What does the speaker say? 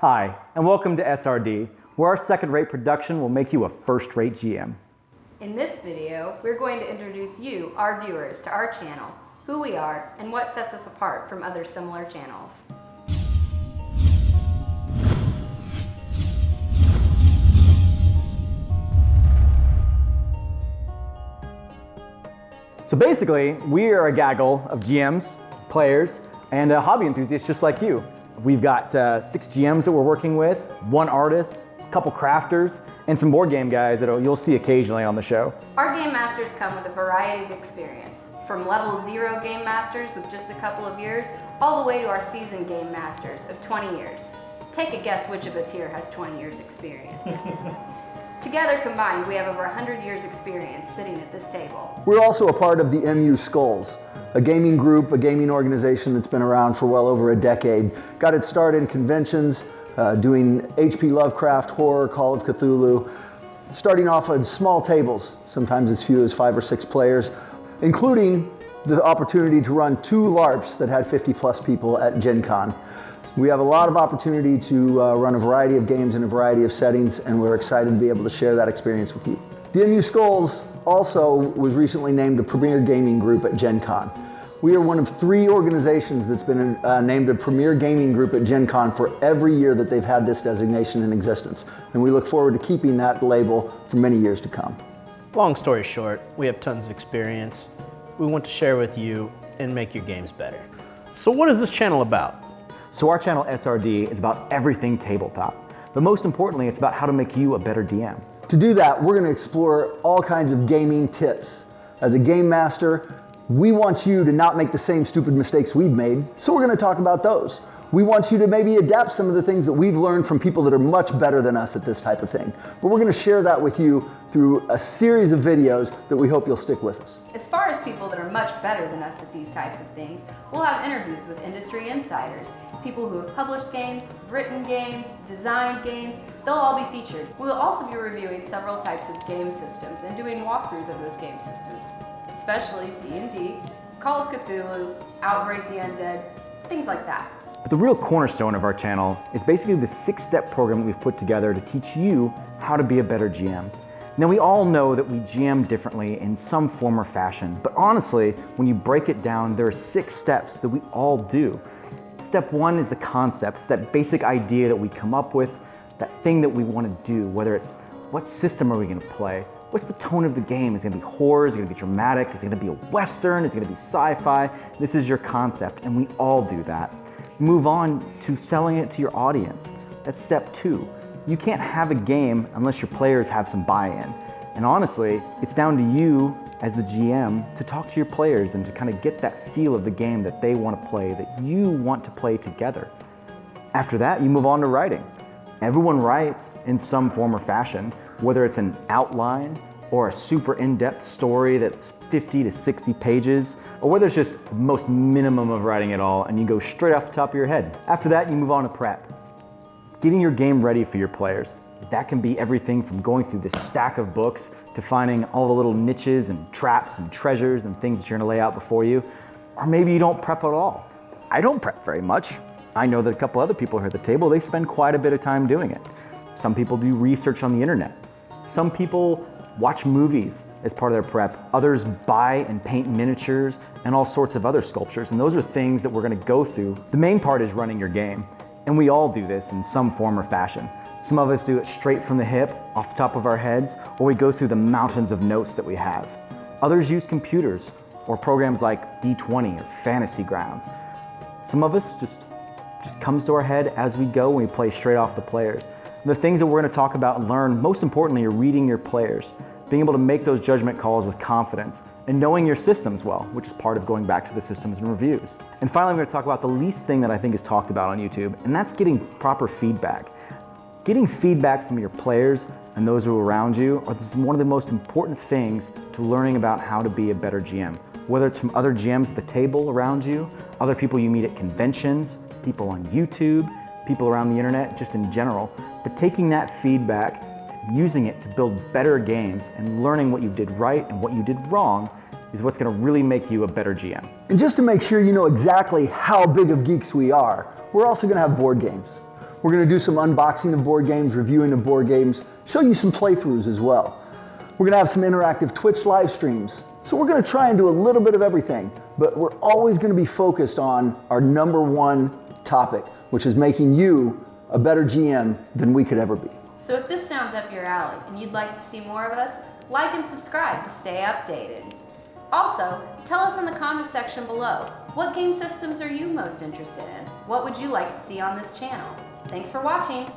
Hi, and welcome to SRD, where our second-rate production will make you a first-rate GM. In this video, we're going to introduce you, our viewers, to our channel, who we are, and what sets us apart from other similar channels. So basically, we are a gaggle of GMs, players, and hobby enthusiasts just like you. We've got 6 GMs that we're working with, 1 artist, a couple crafters, and some board game guys that you'll see occasionally on the show. Our game masters come with a variety of experience, from level 0 game masters with just a couple of years, all the way to our seasoned game masters of 20 years. Take a guess which of us here has 20 years experience. Together combined, we have over 100 years experience sitting at this table. We're also a part of the MU Skulls, a gaming group, a gaming organization that's been around for well over a decade. Got its start in conventions, doing H.P. Lovecraft, horror, Call of Cthulhu, starting off on small tables, sometimes as few as 5 or 6 players, including the opportunity to run 2 LARPs that had 50+ people at Gen Con. We have a lot of opportunity to run a variety of games in a variety of settings, and we're excited to be able to share that experience with you. The MU Skulls also was recently named a premier gaming group at Gen Con. We are one of 3 organizations that's been named a premier gaming group at Gen Con for every year that they've had this designation in existence, and we look forward to keeping that label for many years to come. Long story short, we have tons of experience. We want to share with you and make your games better. So what is this channel about? So our channel SRD is about everything tabletop, but most importantly, it's about how to make you a better DM. To do that, we're going to explore all kinds of gaming tips. As a game master, we want you to not make the same stupid mistakes we've made, so we're going to talk about those. We want you to maybe adapt some of the things that we've learned from people that are much better than us at this type of thing. But we're going to share that with you through a series of videos that we hope you'll stick with us. As far as people that are much better than us at these types of things, we'll have interviews with industry insiders, people who have published games, written games, designed games. They'll all be featured. We'll also be reviewing several types of game systems and doing walkthroughs of those game systems, especially D&D, Call of Cthulhu, Outbreak the Undead, things like that. But the real cornerstone of our channel is basically the 6-step program that we've put together to teach you how to be a better GM. Now, we all know that we GM differently in some form or fashion, but honestly, when you break it down, there are 6 steps that we all do. Step 1 is the concept. It's that basic idea that we come up with, that thing that we want to do, whether it's what system are we going to play, what's the tone of the game, is it going to be horror, is it going to be dramatic, is it going to be a western, is it going to be sci-fi? This is your concept, and we all do that. Move on to selling it to your audience. That's step 2. You can't have a game unless your players have some buy-in. And honestly, it's down to you as the GM to talk to your players and to kind of get that feel of the game that they want to play, that you want to play together. After that, you move on to writing. Everyone writes in some form or fashion, whether it's an outline or a super in-depth story that's 50 to 60 pages, or whether it's just the most minimum of writing it all and you go straight off the top of your head. After that, you move on to prep. Getting your game ready for your players. That can be everything from going through this stack of books to finding all the little niches and traps and treasures and things that you're gonna lay out before you. Or maybe you don't prep at all. I don't prep very much. I know that a couple other people here at the table, they spend quite a bit of time doing it. Some people do research on the internet. Some people watch movies as part of their prep. Others buy and paint miniatures and all sorts of other sculptures. And those are things that we're gonna go through. The main part is running your game. And we all do this in some form or fashion. Some of us do it straight from the hip, off the top of our heads, or we go through the mountains of notes that we have. Others use computers or programs like D20 or Fantasy Grounds. Some of us just comes to our head as we go and we play straight off the players. The things that we're going to talk about and learn, most importantly, are reading your players, being able to make those judgment calls with confidence, and knowing your systems well, which is part of going back to the systems and reviews. And finally, I'm going to talk about the least thing that I think is talked about on YouTube, and that's getting proper feedback. Getting feedback from your players and those who are around you is one of the most important things to learning about how to be a better GM. Whether it's from other GMs at the table around you, other people you meet at conventions, people on YouTube, people around the internet, just in general. But taking that feedback, using it to build better games and learning what you did right and what you did wrong is what's going to really make you a better GM. And just to make sure you know exactly how big of geeks we are, we're also going to have board games. We're going to do some unboxing of board games, reviewing of board games, show you some playthroughs as well. We're going to have some interactive Twitch live streams. So we're going to try and do a little bit of everything, but we're always going to be focused on our number one topic, which is making you a better GM than we could ever be. So if this sounds up your alley and you'd like to see more of us, like and subscribe to stay updated. Also, tell us in the comment section below, what game systems are you most interested in? What would you like to see on this channel? Thanks for watching!